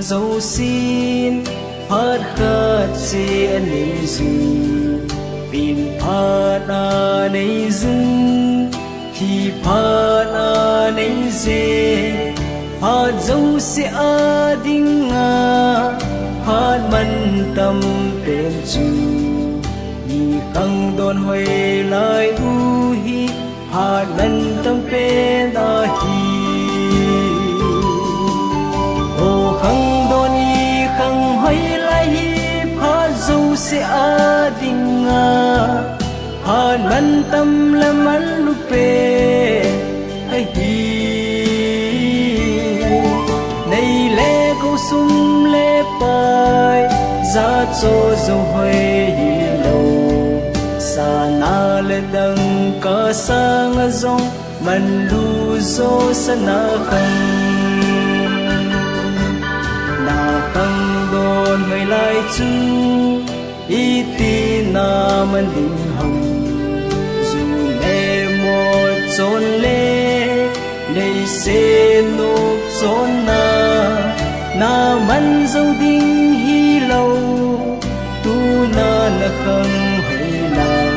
dấu xin hát khát si anh ấy dù pin phát anh ấy dưng khi phát anh ấy dê phát dấu si ading nga phát man tâm bên chu ni khang don hoi lai u hi phát man tâm bên a hi o khang don i khang hoi lai hi phát dấu si ading nga phát man tâm la man lu pe ai hi sum lê pai za cho dâu hơi lâu sa na lên đằng ca sang dòng man lu zo sa na khang don hơi lai chu y ti na man ding hồng dù lê một chốn lê lê se nộp chốn na man dâu đinh hi lâu tu na khang hơi lai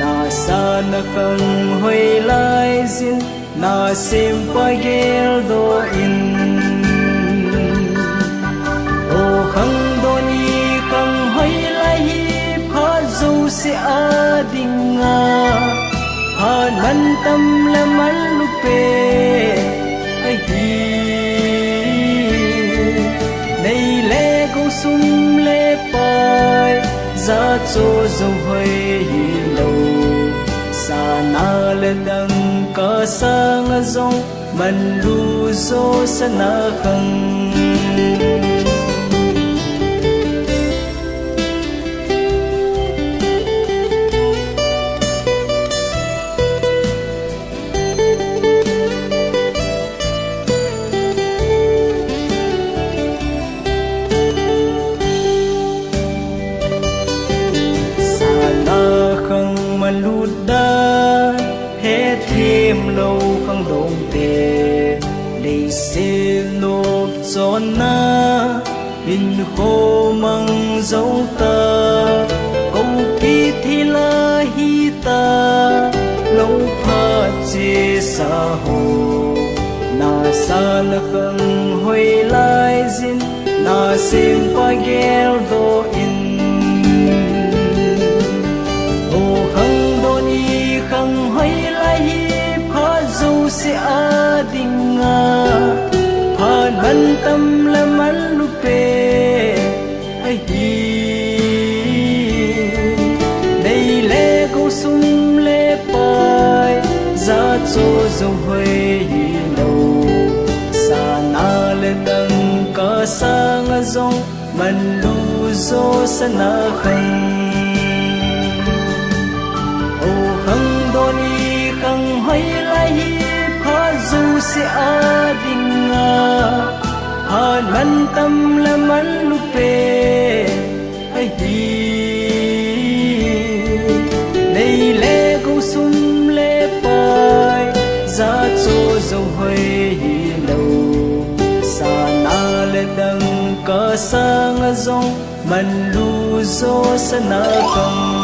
na sa na khang hơi lai zin na sim pa gel do in o khang do ni khang hơi lai hi pha dâu se ading nga ha man tâm la man lu pe ai hi sum lê pai za cho dâu hơi lâu sa na lên đằng ca sang dòng man lu zo sa na khang lụt đá hết thêm lâu khang đông tê để xe lốp gió na hình khô mang dấu ta câu kỳ thi la hi ta lâu pha chê sa hồ na sa la khang hoi lai zin na sim pa gel do in khang hoi lai hi pha dâu se ading nga pha man tâm la man lu pe ai hi đây lê câu sum lê pai za cho dâu hơi lâu sa na lên đằng ca sang dòng man lu zo sa na khang khang don i khang hoi lai hi pha dâu se ading nga ha man tâm la man lu pe ai hi đây lê câu sum lê pai za cho dâu hơi lâu sa na lên đằng ca sang dòng man lu zo sa na khang